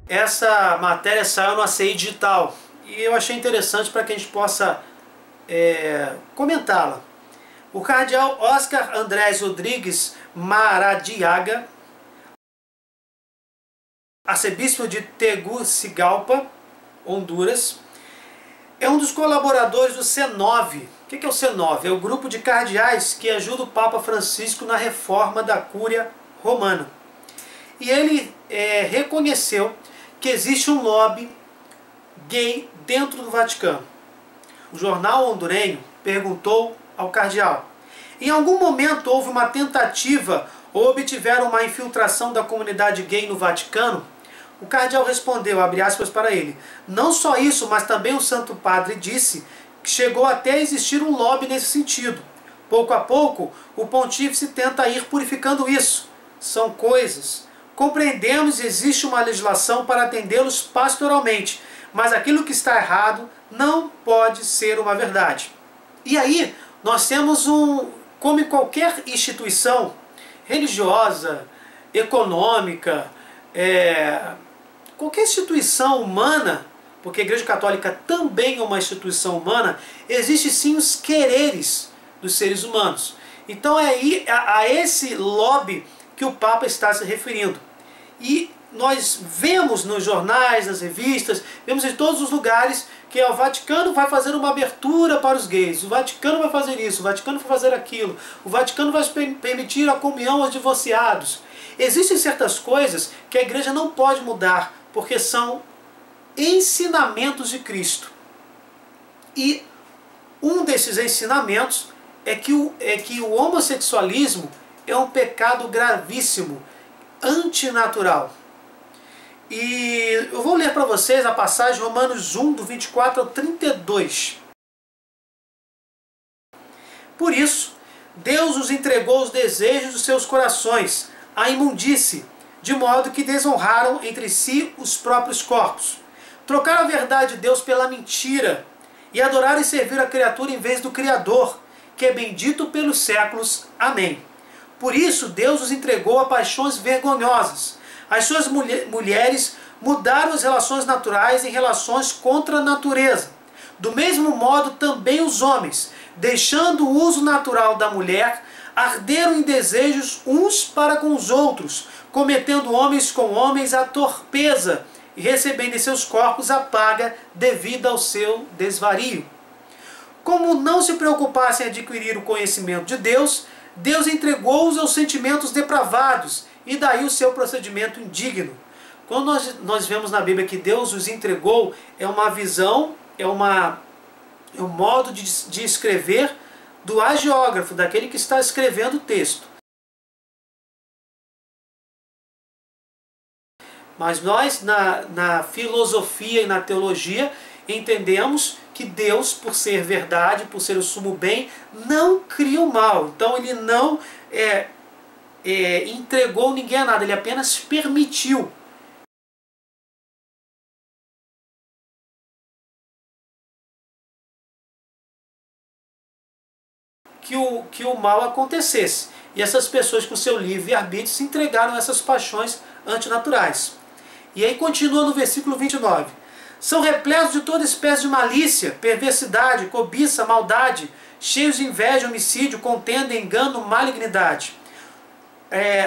Essa matéria saiu no ACI Digital e eu achei interessante para que a gente possa comentá-la. O cardeal Oscar Andrés Rodrigues Maradiaga, arcebispo de Tegucigalpa, Honduras, é um dos colaboradores do C9. O que é o C9? É o grupo de cardeais que ajuda o Papa Francisco na reforma da Cúria Romana. E ele reconheceu que existe um lobby gay dentro do Vaticano. O jornal hondurenho perguntou ao cardeal: em algum momento houve uma tentativa ou obtiveram uma infiltração da comunidade gay no Vaticano? O cardeal respondeu, abre aspas para ele: não só isso, mas também o Santo Padre disse que chegou até a existir um lobby nesse sentido. Pouco a pouco, o pontífice tenta ir purificando isso. São coisas. Compreendemos que existe uma legislação para atendê-los pastoralmente, mas aquilo que está errado não pode ser uma verdade. E aí, nós temos como em qualquer instituição religiosa, econômica, qualquer instituição humana, porque a Igreja Católica também é uma instituição humana, existem sim os quereres dos seres humanos. Então é a esse lobby que o Papa está se referindo. E nós vemos nos jornais, nas revistas, vemos em todos os lugares que o Vaticano vai fazer uma abertura para os gays, o Vaticano vai fazer isso, o Vaticano vai fazer aquilo, o Vaticano vai permitir a comunhão aos divorciados. Existem certas coisas que a Igreja não pode mudar, porque são ensinamentos de Cristo. E um desses ensinamentos é que o homossexualismo é um pecado gravíssimo, antinatural. E eu vou ler para vocês a passagem Romanos 1, do 24 ao 32. Por isso, Deus os entregou os desejos dos seus corações, a imundície, de modo que desonraram entre si os próprios corpos. Trocaram a verdade de Deus pela mentira, e adoraram e serviram a criatura em vez do Criador, que é bendito pelos séculos. Amém. Por isso, Deus os entregou a paixões vergonhosas. As suas mulheres mudaram as relações naturais em relações contra a natureza. Do mesmo modo, também os homens, deixando o uso natural da mulher, arderam em desejos uns para com os outros, cometendo homens com homens a torpeza e recebendo em seus corpos a paga devida ao seu desvario. Como não se preocupassem em adquirir o conhecimento de Deus, Deus entregou-os aos sentimentos depravados, e daí o seu procedimento indigno. Quando nós vemos na Bíblia que Deus os entregou, é uma visão, é um modo de escrever do agiógrafo, daquele que está escrevendo o texto. Mas nós, na filosofia e na teologia, entendemos que Deus, por ser verdade, por ser o sumo bem, não cria o mal. Então ele não entregou ninguém a nada, ele apenas permitiu. Que o mal acontecesse. E essas pessoas, com seu livre-arbítrio, se entregaram a essas paixões antinaturais. E aí continua no versículo 29. São repletos de toda espécie de malícia, perversidade, cobiça, maldade, cheios de inveja, homicídio, contenda, engano, malignidade.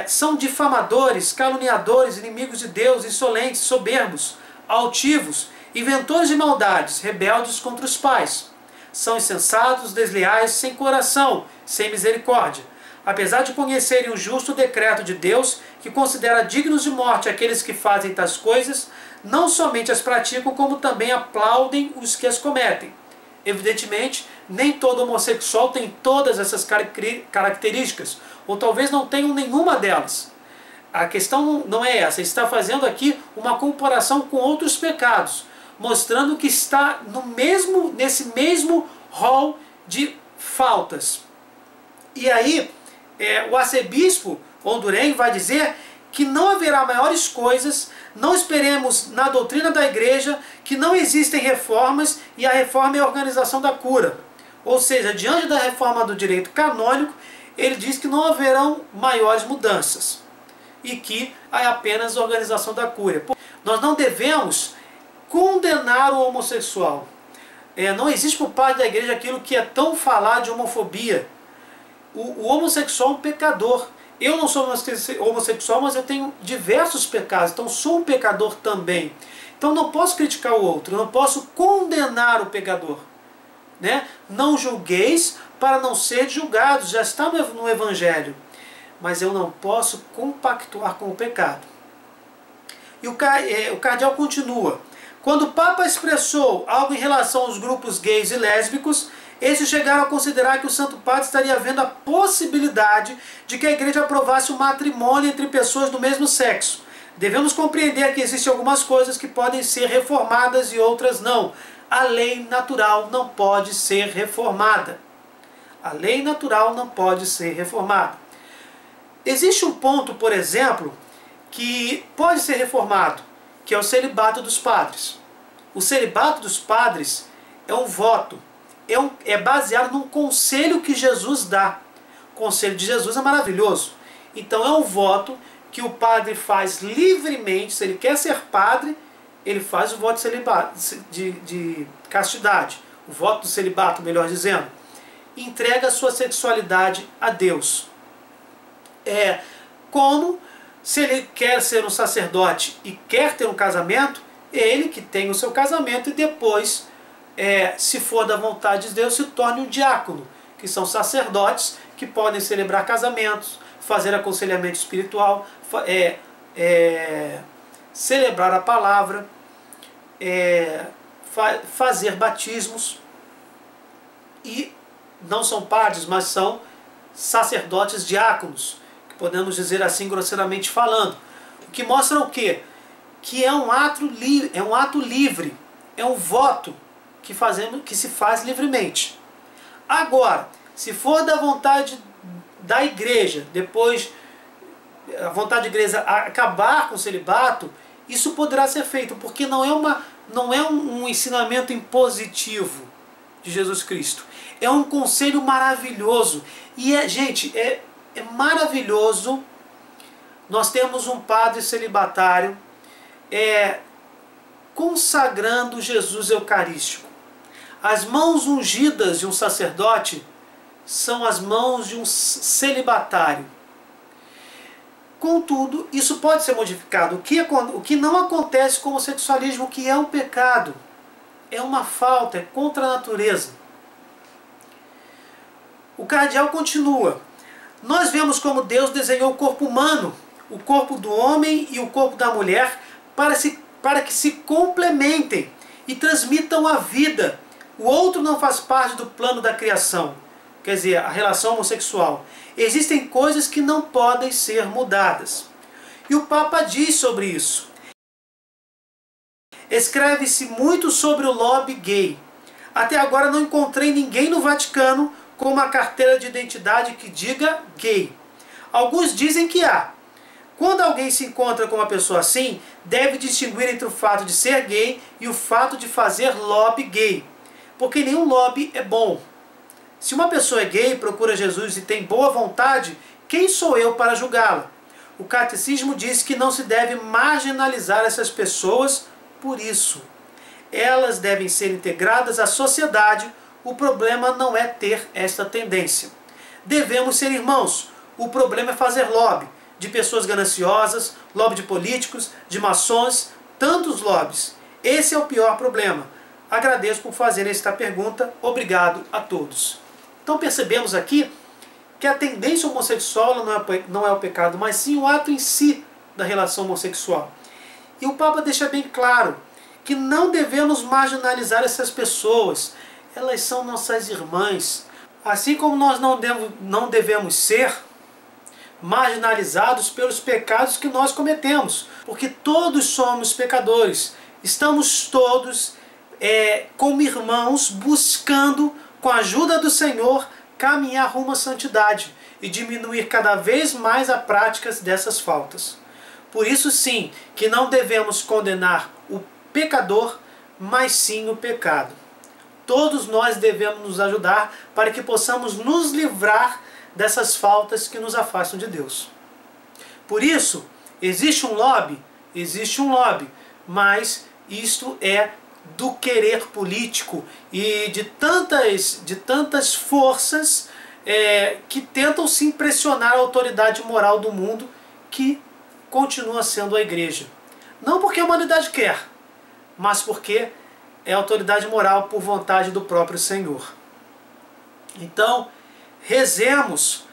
São difamadores, caluniadores, inimigos de Deus, insolentes, soberbos, altivos, inventores de maldades, rebeldes contra os pais. São insensatos, desleais, sem coração, sem misericórdia. Apesar de conhecerem o justo decreto de Deus, que considera dignos de morte aqueles que fazem tais coisas, não somente as praticam, como também aplaudem os que as cometem. Evidentemente, nem todo homossexual tem todas essas características, ou talvez não tenham nenhuma delas. A questão não é essa, está fazendo aqui uma comparação com outros pecados, mostrando que está nesse mesmo rol de faltas. E aí, o arcebispo hondurenho vai dizer que não haverá maiores coisas, não esperemos na doutrina da igreja, que não existem reformas e a reforma é a organização da cura. Ou seja, diante da reforma do direito canônico, ele diz que não haverão maiores mudanças e que é apenas a organização da cura. Nós não devemos condenar o homossexual. Não existe por parte da igreja aquilo que é tão falar de homofobia. O homossexual é um pecador. Eu não sou homossexual, mas eu tenho diversos pecados, então sou um pecador também. Então não posso criticar o outro, não posso condenar o pecador. Né? Não julgueis para não ser julgados, já está no Evangelho. Mas eu não posso compactuar com o pecado. E o cardeal continua. Quando o Papa expressou algo em relação aos grupos gays e lésbicos, esses chegaram a considerar que o Santo Padre estaria vendo a possibilidade de que a Igreja aprovasse o matrimônio entre pessoas do mesmo sexo. Devemos compreender que existem algumas coisas que podem ser reformadas e outras não. A lei natural não pode ser reformada. A lei natural não pode ser reformada. Existe um ponto, por exemplo, que pode ser reformado, que é o celibato dos padres. O celibato dos padres é um voto, é baseado num conselho que Jesus dá. O conselho de Jesus é maravilhoso. Então é um voto que o padre faz livremente. Se ele quer ser padre, ele faz o voto de celibato, de castidade, o voto do celibato, melhor dizendo. Entrega a sua sexualidade a Deus. Como se ele quer ser um sacerdote e quer ter um casamento, ele que tem o seu casamento e depois, se for da vontade de Deus, se torne um diácono, que são sacerdotes que podem celebrar casamentos, fazer aconselhamento espiritual, celebrar a palavra, fazer batismos, e não são padres, mas são sacerdotes diáconos, que podemos dizer assim grosseiramente falando. O que mostra o quê? Que é um ato livre, é um voto que se faz livremente. Agora, se for da vontade da igreja, depois a vontade da igreja acabar com o celibato, isso poderá ser feito, porque não é um ensinamento impositivo de Jesus Cristo. É um conselho maravilhoso. E gente, é maravilhoso. Nós temos um padre celibatário consagrando Jesus Eucarístico. As mãos ungidas de um sacerdote são as mãos de um celibatário. Contudo, isso pode ser modificado. O que não acontece com o homossexualismo, que é um pecado, é uma falta, é contra a natureza. O cardeal continua. Nós vemos como Deus desenhou o corpo humano, o corpo do homem e o corpo da mulher, para que se complementem e transmitam a vida. O outro não faz parte do plano da criação, quer dizer, a relação homossexual. Existem coisas que não podem ser mudadas. E o Papa diz sobre isso. Escreve-se muito sobre o lobby gay. Até agora não encontrei ninguém no Vaticano com uma carteira de identidade que diga gay. Alguns dizem que há. Quando alguém se encontra com uma pessoa assim, deve distinguir entre o fato de ser gay e o fato de fazer lobby gay. Porque nenhum lobby é bom. Se uma pessoa é gay, procura Jesus e tem boa vontade, quem sou eu para julgá-la? O catecismo diz que não se deve marginalizar essas pessoas por isso. Elas devem ser integradas à sociedade. O problema não é ter esta tendência. Devemos ser irmãos. O problema é fazer lobby de pessoas gananciosas, lobby de políticos, de maçons, tantos lobbies. Esse é o pior problema. Agradeço por fazer esta pergunta. Obrigado a todos. Então percebemos aqui que a tendência homossexual não é o pecado, mas sim o ato em si da relação homossexual. E o Papa deixa bem claro que não devemos marginalizar essas pessoas. Elas são nossas irmãs. Assim como nós não devemos ser marginalizados pelos pecados que nós cometemos. Porque todos somos pecadores. Estamos todos como irmãos buscando, com a ajuda do Senhor, caminhar rumo à santidade e diminuir cada vez mais a prática dessas faltas. Por isso sim, que não devemos condenar o pecador, mas sim o pecado. Todos nós devemos nos ajudar para que possamos nos livrar dessas faltas que nos afastam de Deus. Por isso, existe um lobby, mas isto é do querer político e de tantas forças que tentam se impressionar a autoridade moral do mundo, que continua sendo a igreja. Não porque a humanidade quer, mas porque é autoridade moral por vontade do próprio Senhor. Então, rezemos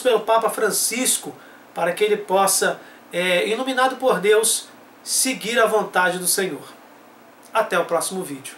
pelo Papa Francisco, para que ele possa, iluminado por Deus, seguir a vontade do Senhor. Até o próximo vídeo.